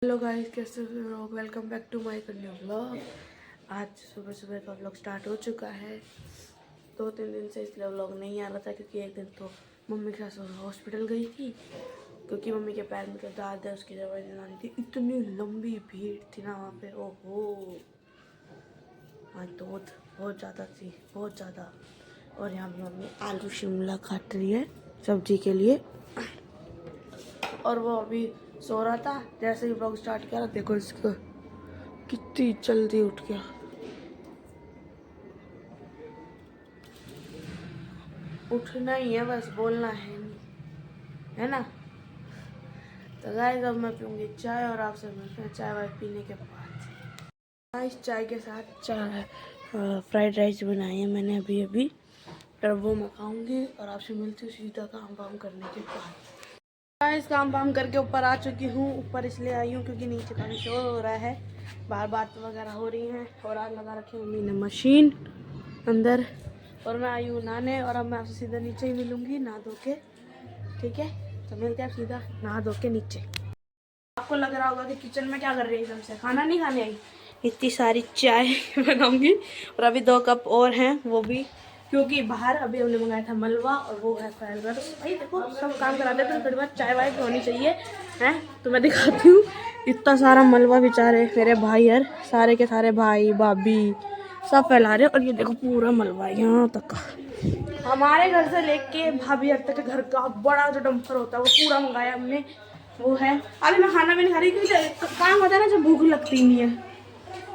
Hello guys, कैसे हो लोग। Welcome back to my new vlog. आज सुबह सुबह का व्लॉग स्टार्ट हो चुका है। 2-3 दिन से इसलिए व्लॉग नहीं आ रहा था क्योंकि एक दिन तो मम्मी के साथ हॉस्पिटल गई थी क्योंकि मम्मी के पैर में तो दर्द है, उसकी दवाई दिलानी थी। इतनी लंबी भीड़ थी ना वहाँ पे, ओहो आज तो बहुत ज़्यादा थी, बहुत ज़्यादा। और यहाँ पे मम्मी आलू शिमला काट रही है सब्जी के लिए और वो अभी सो रहा था। जैसे ही व्लॉग स्टार्ट किया, देखो इसको कितनी जल्दी उठ गया। उठना ही है, बस बोलना है नहीं, है ना। तो गाइस अब मैं पीऊँगी चाय और आपसे मिलते हैं चाय वाय पीने के बाद। गाइस चाय के साथ चाय फ्राइड राइस बनाई है मैंने अभी और वो मैं खाऊंगी और आपसे मिलती हूँ सीधा काम वाम करने के बाद। गाइस काम वाम करके ऊपर आ चुकी हूँ। ऊपर इसलिए आई हूँ क्योंकि नीचे काफ़ी शोर हो रहा है, बाहर बात वगैरह हो रही हैं और आज लगा रखी मम्मी ने मशीन अंदर। और मैं आई हूँ नहाने और अब मैं आपसे सीधा नीचे ही मिलूँगी नहा धो के, ठीक है। तो मिलते हैं सीधा नहा धो के नीचे। आपको लग रहा होगा कि किचन में क्या कर रही है, एकदम से खाना नहीं खाने आई। इतनी सारी चाय बनाऊँगी और अभी 2 कप और हैं, वो भी क्योंकि बाहर अभी हमने मंगाया था मलवा और वो है फाइबर। भाई देखो सब काम कराते थे, थोड़ी बार चाय वाय भी होनी चाहिए, हैं। तो मैं दिखाती हूँ इतना सारा मलवा, बेचारे मेरे भाई यार, सारे के सारे भाई भाभी सब फैला रहे। और ये देखो पूरा मलबा यहाँ तक का, हमारे घर से लेके भाभी हर तक के घर का बड़ा जो डंपर होता है वो पूरा मंगाया हमने। वो है अभी मैं खाना भी नहीं खा रही क्योंकि काम होता है ना जब भूख लगती नहीं है।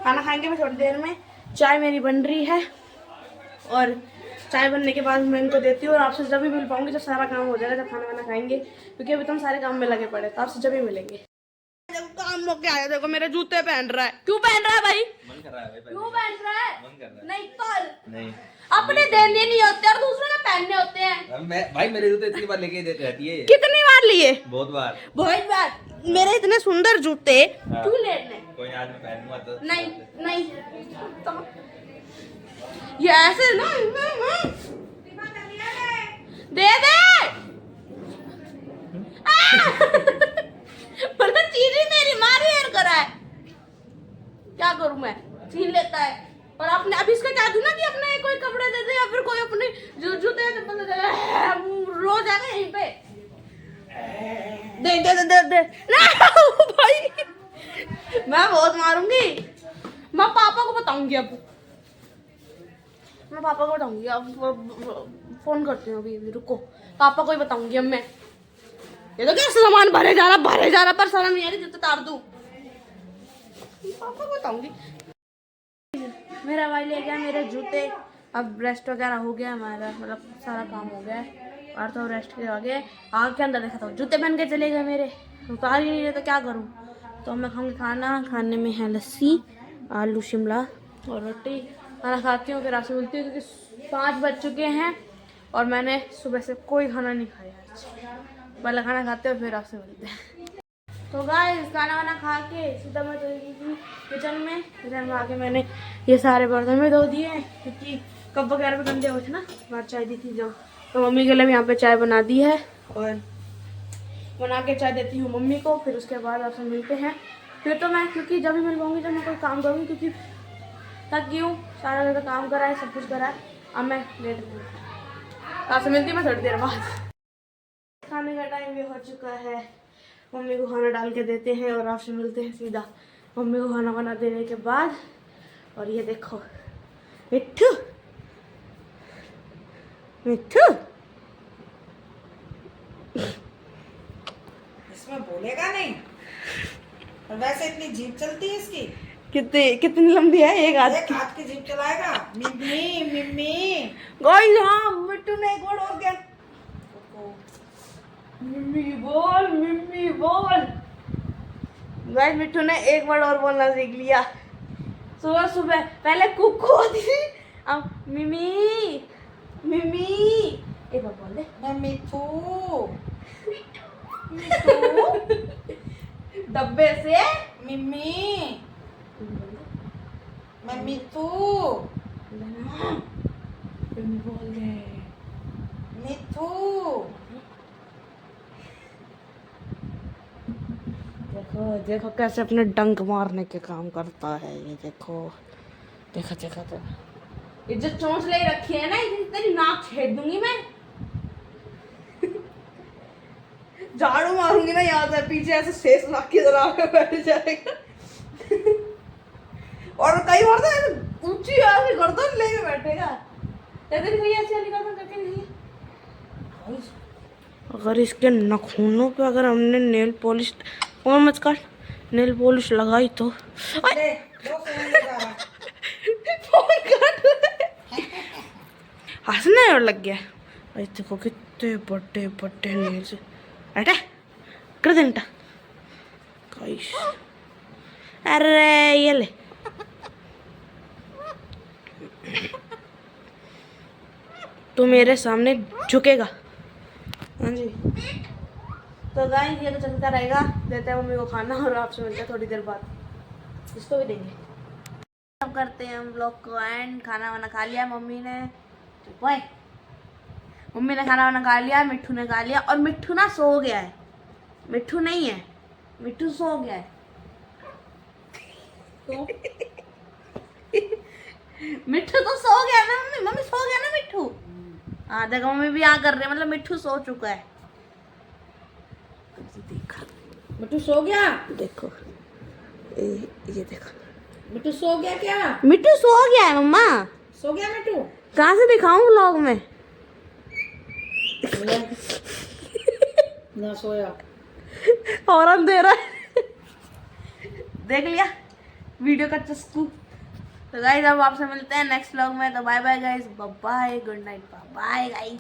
खाना खाएंगे मैं थोड़ी देर में। चाय मेरी बन रही है और चाय बनने के बाद मैं इनको देती हूँ और आपसे जब भी मिल पाऊंगी जब सारा काम हो जाएगा, जब खाना वाना खाएंगे, क्योंकि अभी तो हम सारे काम में लगे पड़े। तो आपसे जब भी मिलेंगे। देखो काम लोग के आया, देखो मेरे जूते पहन रहा है। क्यों पहन रहा है भाई? मन कर रहा है भाई। क्यों पहन रहा है? मन कर रहा है। नहीं तो नहीं, अपने देने नहीं होते और दूसरों के पहनने होते हैं। मैं भाई मेरे जूते इतनी बार लेके रहती है। कितनी बार लिए? बहुत बार, बहुत बार। मेरे इतने सुंदर जूते क्यों लेने? कोई आज मैं पहनूंगा तो नहीं नहीं तो ये ऐसे ना दे दे मतलब चीज ही मेरी मारी हेर करा है, क्या करूं मैं। छीन लेता है और आपने अभी इसका क्या दूं ना कि अपने कोई कपड़े दे दे या फिर कोई अपने जूते चप्पल दे दे, रोज आएगा यहीं पे दे दे दे दे, दे। ना भाई मैं बहुत मारूंगी। मैं पापा को बताऊंगी, अब मैं पापा को बताऊंगी। अब फोन करती हूँ अभी, रुको। पापा को ही बताऊंगी अब मैं। ये तो क्या सामान भरे जा रहा पर शर्म नहीं आ रही, जूते तार दूं। पापा को बताऊंगी। मेरा भाई ले गया मेरे जूते। अब रेस्ट वगैरह हो गया हमारा, मतलब सारा काम हो गया है और तो रेस्ट के आगे आग के अंदर देखा था जूते पहन के चले गए मेरे, उतार ही नहीं रहे तो क्या करूं। तो मैं खाऊंगी खाना। खाने में है लस्सी, आलू शिमला और रोटी। खाना खाती हूँ फिर आपसे मिलती हूँ क्योंकि 5 बज चुके हैं और मैंने सुबह से कोई खाना नहीं खाया आज। पहले खाना खाते हैं फिर आपसे मिलते हैं। तो गाइस खाना वाना खा के सीधा मैं चली गई थी किचन में आके मैंने ये सारे बर्तन में धो दिए क्योंकि कप वगैरह भी गंदे हुए थे ना, बाहर चाय दी थी जब। तो मम्मी के लिए भी यहाँ पे चाय बना दी है और बना के चाय देती हूँ मम्मी को। फिर उसके बाद आपसे मिलते हैं। फिर तो मैं क्योंकि जब भी मिल पाऊँगी जब मैं कोई काम करूँगी, क्योंकि तक क्यों सारा घर का काम करा है, सब कुछ करा है। अब मैं लेट हूँ, आपसे मिलती हूँ मैं थोड़ी देर बाद। खाने का टाइम भी हो चुका है, मम्मी को खाना डाल के देते हैं और आपसे मिलते हैं सीधा मम्मी को खाना वाना देने के बाद। और ये देखो मिट्ठू मिट्ठू इसमें बोलेगा नहीं और वैसे इतनी जीप चलती है इसकी। कितनी लंबी है? एक हाथ की जीप चलाएगा। मिम्मी मिम्मी गाइस, हाँ मिट्टू ने एक वर्ड और क्या, मिम्मी बोल मिम्मी बोल। गाइस मिट्टू ने एक वर्ड और बोलना सीख लिया। सुबह सुबह पहले कुकू होती थी, अब मिमी मिमी। एक बार बोल दे, मैं मिठू मिट्टू डब्बे से मिम्मी मैं मिठू बोल दे मिठू। देखो देखो कैसे अपने डंक मारने के काम करता है ये। देखो देखो देखो देखो, ये जो चोंच ले रखी है ना, ये तेरी नाक छेद दूंगी मैं। झाड़ू मारूंगी ना यहाँ से, पीछे ऐसे शेष नाक की तरह आके बैठ जाएगा। और कई बार तो ऐसे ऊंची ऐसे गर्दन लेके बैठेगा। तेरी भैया ऐसे वाली गर्दन करके नहीं। अगर इसके नाखूनों पे अगर हमने नेल पॉलिश, और मत काट, नेल पॉलिश लगाई तो ले, दो फोन लगा रहा। फोन काट हंसने और लग गया। अरे देखो कितने बड़े बड़े नेल्स। अटे कर देंटा गाइस। अरे ये ले, तो मेरे सामने झुकेगा। हाँ जी, तो गाइस ये तो चलता रहेगा। देते हैं मम्मी को खाना और आपसे मिलते हैं थोड़ी देर बाद, इसको भी देंगे। अब करते हैं हम लोग को एंड। खाना वाना खा लिया मम्मी ने, बाय। मम्मी ने खाना वाना खा लिया, मिट्ठू ने खा लिया, और मिट्ठू ना सो गया है। मिट्ठू नहीं है, मिट्ठू सो गया है। तो मिट्ठू तो सो गया ना मम्मी, मम्मी सो गया ना मिट्ठू। हाँ देखो मम्मी भी यहाँ कर रहे हैं, मतलब मिट्ठू सो चुका है। देखा मिट्टू सो गया? देखो ये देखो, मिट्टू सो गया क्या? मिट्टू सो गया है मम्मा। सो गया मिट्टू? कहाँ से दिखाऊं व्लॉग में? ना सोया और अंधेरा है। देख लिया वीडियो का चस्कू। तो गाइस अब आपसे मिलते हैं नेक्स्ट व्लॉग में। तो bye bye guys, bye bye, good night, bye bye guys.